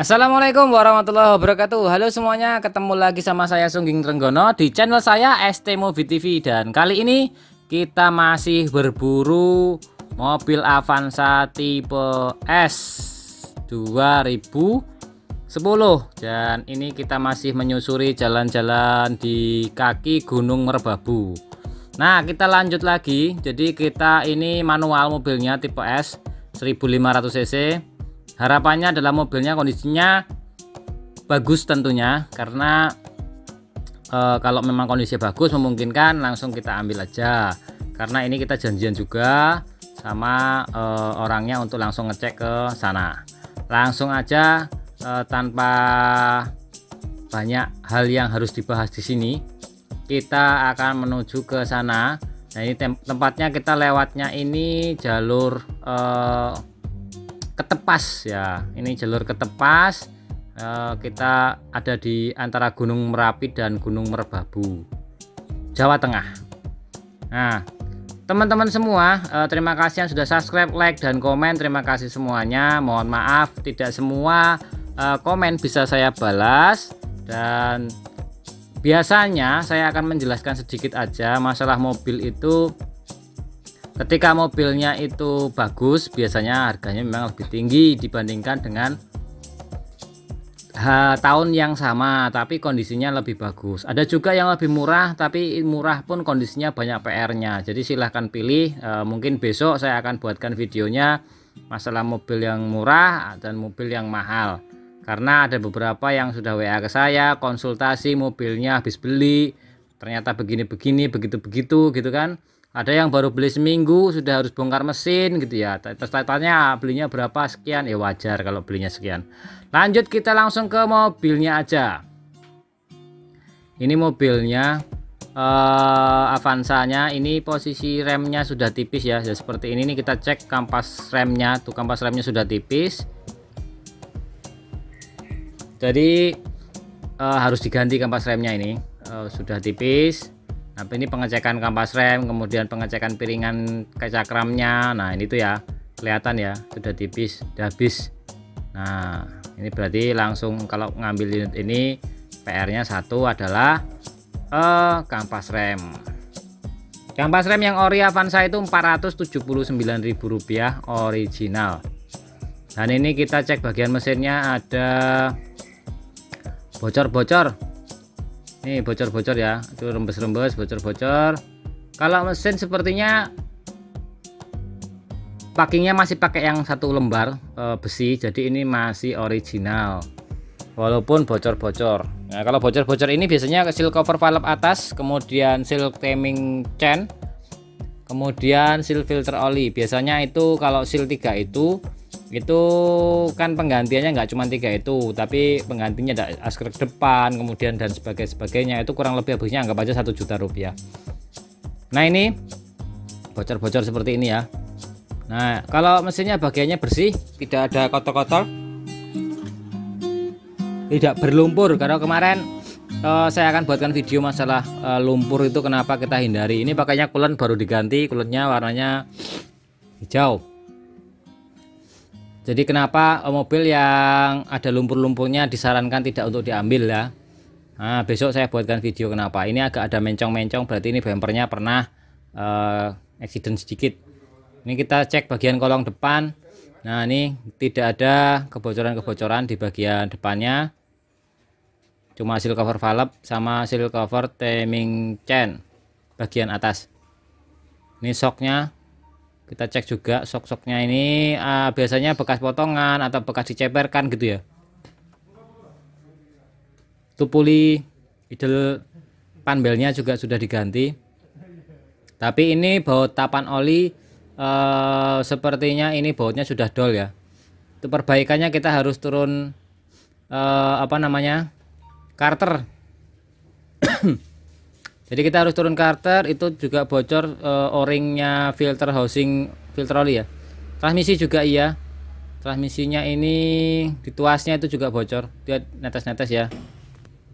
Assalamualaikum warahmatullahi wabarakatuh. Halo semuanya, ketemu lagi sama saya Sungging Trenggono di channel saya ST Mobi TV. Dan kali ini kita masih berburu mobil Avanza tipe S 2010. Dan ini kita masih menyusuri jalan-jalan di kaki Gunung Merbabu. Nah, kita lanjut lagi. Jadi kita ini manual mobilnya tipe S 1500 cc. Harapannya adalah mobilnya kondisinya bagus tentunya, karena kalau memang kondisi bagus memungkinkan langsung kita ambil aja, karena ini kita janjian juga sama orangnya untuk langsung ngecek ke sana. Langsung aja tanpa banyak hal yang harus dibahas di sini, kita akan menuju ke sana. Nah, ini tempatnya kita lewatnya ini jalur Ketepas ya, ini jalur Ketepas. Kita ada di antara Gunung Merapi dan Gunung Merbabu, Jawa Tengah. Nah, teman-teman semua, terima kasih yang sudah subscribe, like, dan komen. Terima kasih semuanya. Mohon maaf tidak semua komen bisa saya balas, dan biasanya saya akan menjelaskan sedikit aja masalah mobil itu. Ketika mobilnya itu bagus, biasanya harganya memang lebih tinggi dibandingkan dengan tahun yang sama, tapi kondisinya lebih bagus. Ada juga yang lebih murah, tapi murah pun kondisinya banyak PR-nya. Jadi silahkan pilih. Mungkin besok saya akan buatkan videonya masalah mobil yang murah dan mobil yang mahal. Karena ada beberapa yang sudah WA ke saya, konsultasi mobilnya habis beli, ternyata begini-begini, begitu-begitu gitu kan. Ada yang baru beli seminggu sudah harus bongkar mesin gitu ya. Terus tanya belinya berapa, sekian, ya wajar kalau belinya sekian. Lanjut, kita langsung ke mobilnya aja. Ini mobilnya Avanzanya, ini posisi remnya sudah tipis ya, seperti ini. Nih kita cek kampas remnya, tuh kampas remnya sudah tipis. Jadi harus diganti kampas remnya ini, sudah tipis. Nah, ini pengecekan kampas rem, kemudian pengecekan piringan cakramnya. Nah, ini tuh ya, kelihatan ya, sudah tipis, sudah habis. Nah, ini berarti langsung kalau ngambil unit ini, PR-nya satu adalah kampas rem. Kampas rem yang ori Avanza itu Rp479.000 original. Dan ini kita cek bagian mesinnya, ada bocor-bocor. Nih bocor-bocor ya, itu rembes-rembes, bocor-bocor. Kalau mesin sepertinya packingnya masih pakai yang satu lembar besi, jadi ini masih original walaupun bocor-bocor. Nah, kalau bocor-bocor ini biasanya seal cover valve atas, kemudian seal timing chain, kemudian seal filter oli. Biasanya itu kalau seal 3 itu kan penggantiannya nggak cuma 3 itu, tapi penggantinya ada askrek depan, kemudian dan sebagainya. Itu kurang lebih habisnya anggap aja 1 juta rupiah. Nah, ini bocor-bocor seperti ini ya. Nah, kalau mesinnya bagiannya bersih, tidak ada kotor-kotor, tidak berlumpur. Karena kemarin saya akan buatkan video masalah lumpur itu kenapa kita hindari. Ini pakainya coolant baru diganti, coolantnya warnanya hijau. Jadi kenapa mobil yang ada lumpur-lumpurnya disarankan tidak untuk diambil ya. Nah, besok saya buatkan video kenapa. Ini agak ada mencong-mencong, berarti ini bumpernya pernah accident sedikit. Ini kita cek bagian kolong depan. Nah, ini tidak ada kebocoran-kebocoran di bagian depannya. Cuma seal cover valve sama seal cover timing chain bagian atas. Ini shocknya. Kita cek juga sok-soknya ini biasanya bekas potongan atau bekas diceperkan gitu ya. Itu puli idle panbelnya juga sudah diganti. Tapi ini baut tapan oli sepertinya ini bautnya sudah dol ya. Itu perbaikannya kita harus turun karter. Jadi kita harus turun karter. Itu juga bocor o-ringnya filter housing filter oli ya. Transmisi juga iya. Transmisinya ini di tuasnya itu juga bocor. Dia netes-netes ya.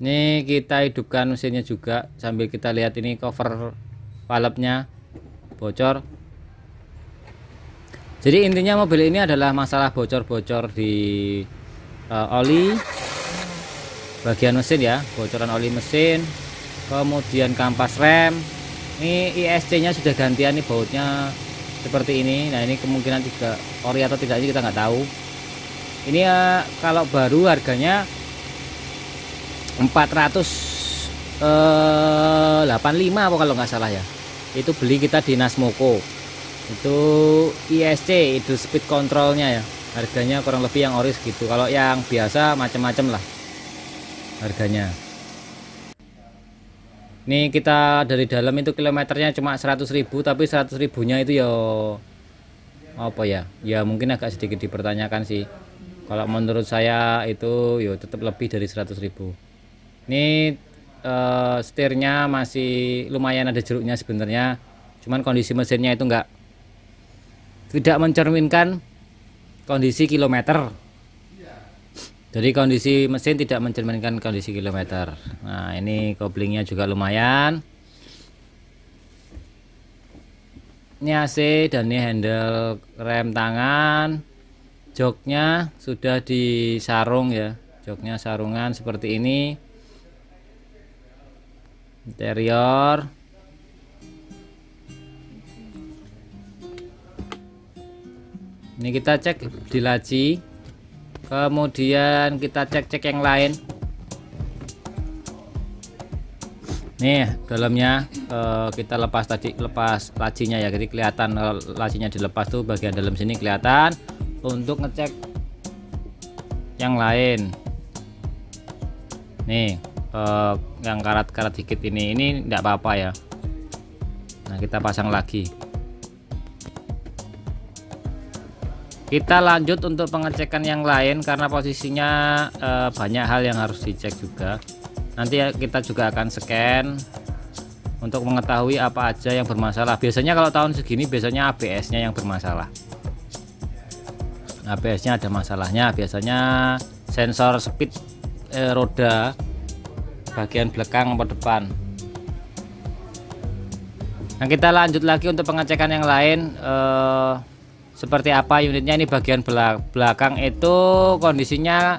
Ini kita hidupkan mesinnya juga sambil kita lihat ini cover valve-nya bocor. Jadi intinya mobil ini adalah masalah bocor-bocor di oli bagian mesin ya, bocoran oli mesin, kemudian kampas rem. Ini ISC nya sudah gantian nih, bautnya seperti ini. Nah ini kemungkinan tidak ori atau tidak kita nggak tahu. Ini ya kalau baru harganya 485 apa kalau nggak salah ya. Itu beli kita di Nasmoko. Itu ISC, itu speed controlnya ya. Harganya kurang lebih yang ori segitu. Kalau yang biasa macam-macam lah harganya. Ini kita dari dalam itu kilometernya cuma 100.000, tapi 100.000 nya itu ya apa ya? Ya mungkin agak sedikit dipertanyakan sih. Kalau menurut saya itu ya tetap lebih dari 100.000. Ini setirnya masih lumayan ada jeruknya sebenarnya. Cuman kondisi mesinnya itu tidak mencerminkan kondisi kilometer. Jadi kondisi mesin tidak mencerminkan kondisi kilometer. Nah ini koplingnya juga lumayan. Ini AC dan ini handle rem tangan. Joknya sudah disarung ya. Joknya sarungan seperti ini. Interior. Ini kita cek di laci. Kemudian kita cek yang lain. Nih dalamnya kita lepas lacinya ya, jadi kelihatan lacinya dilepas tuh bagian dalam sini kelihatan. Untuk ngecek yang lain, nih yang karat-karat dikit ini enggak apa-apa ya. Nah kita pasang lagi. Kita lanjut untuk pengecekan yang lain karena posisinya banyak hal yang harus dicek juga. Nanti kita juga akan scan untuk mengetahui apa aja yang bermasalah. Biasanya kalau tahun segini biasanya ABS-nya yang bermasalah. ABS-nya ada masalahnya. Biasanya sensor speed roda bagian belakang atau depan. Nah kita lanjut lagi untuk pengecekan yang lain. Seperti apa unitnya. Ini bagian belakang itu kondisinya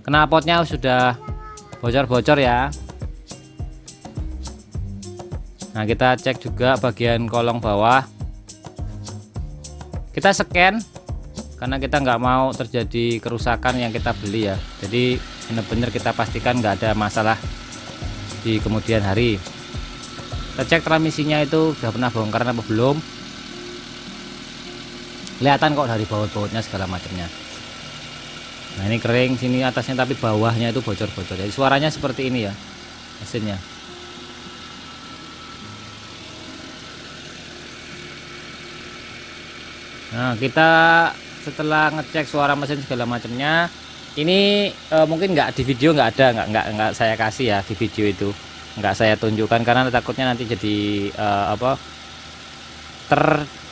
knalpotnya sudah bocor-bocor ya. Nah kita cek juga bagian kolong bawah. Kita scan karena kita nggak mau terjadi kerusakan yang kita beli ya. Jadi benar-benar kita pastikan nggak ada masalah di kemudian hari. Kita cek transmisinya itu udah pernah bongkar apa belum. Kelihatan kok dari baut-bautnya segala macamnya. Nah ini kering sini atasnya, tapi bawahnya itu bocor-bocor. Jadi suaranya seperti ini ya mesinnya. Nah kita setelah ngecek suara mesin segala macamnya, ini mungkin nggak di video nggak ada, nggak saya kasih ya di video itu. Nggak saya tunjukkan karena takutnya nanti jadi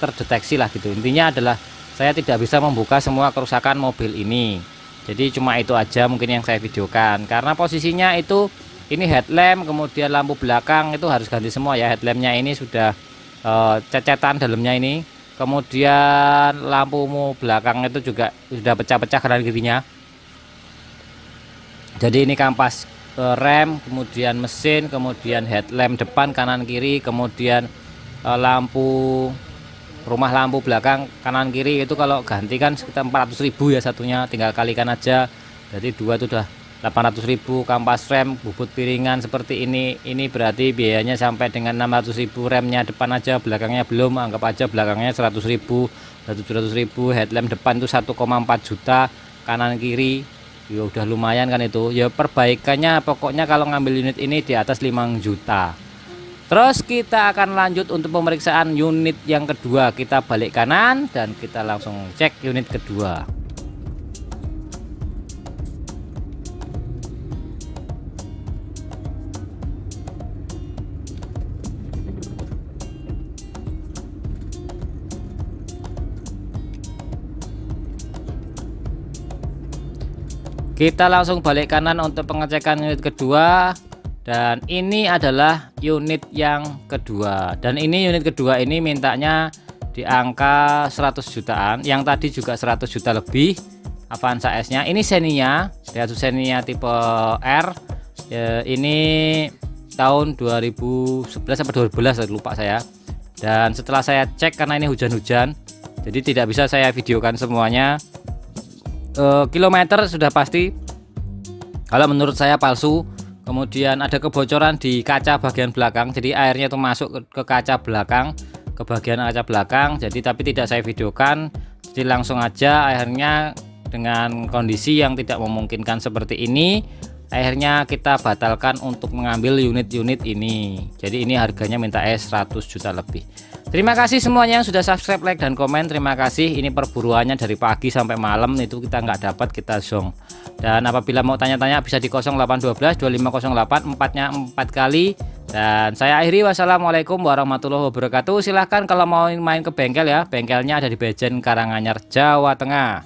terdeteksi lah gitu. Intinya adalah saya tidak bisa membuka semua kerusakan mobil ini, jadi cuma itu aja mungkin yang saya videokan. Karena posisinya itu ini headlamp, kemudian lampu belakang itu harus ganti semua ya. Headlampnya ini sudah cecetan dalamnya ini, kemudian lampu belakang itu juga sudah pecah-pecah kanan kirinya. Jadi ini kampas rem, kemudian mesin, kemudian headlamp depan kanan kiri, kemudian lampu rumah lampu belakang kanan kiri itu kalau ganti kan sekitar 400.000 ya satunya, tinggal kalikan aja. Jadi dua itu udah 800.000. Kampas rem, bubut piringan seperti ini berarti biayanya sampai dengan 600.000. Remnya depan aja, belakangnya belum, anggap aja belakangnya 100.000, 700.000. Headlamp depan itu 1,4 juta, kanan kiri ya udah lumayan kan itu ya. Perbaikannya pokoknya kalau ngambil unit ini di atas 5 juta. Terus kita akan lanjut untuk pemeriksaan unit yang kedua. Kita balik kanan dan kita langsung cek unit kedua. Kita langsung balik kanan untuk pengecekan unit kedua. Dan ini adalah unit yang kedua. Dan ini unit kedua ini mintanya di angka 100 jutaan. Yang tadi juga 100 juta lebih Avanza S nya. Ini Xenia, Daihatsu Xenia tipe R. Ini tahun 2011 atau 2012 lupa saya. Dan setelah saya cek, karena ini hujan-hujan, jadi tidak bisa saya videokan semuanya. Kilometer sudah pasti kalau menurut saya palsu. Kemudian ada kebocoran di kaca bagian belakang, jadi airnya itu masuk ke kaca belakang, ke bagian kaca belakang. Jadi tapi tidak saya videokan, jadi langsung aja. Akhirnya dengan kondisi yang tidak memungkinkan seperti ini, akhirnya kita batalkan untuk mengambil unit-unit ini. Jadi ini harganya minta 100 juta lebih. Terima kasih semuanya yang sudah subscribe, like, dan komen. Terima kasih. Ini perburuannya dari pagi sampai malam, itu kita nggak dapat, kita zong. Dan apabila mau tanya-tanya bisa di 0812 2508 4-nya 4 kali. Dan saya akhiri, wassalamualaikum warahmatullahi wabarakatuh. Silahkan kalau mau main ke bengkel ya, bengkelnya ada di Bejen Karanganyar, Jawa Tengah.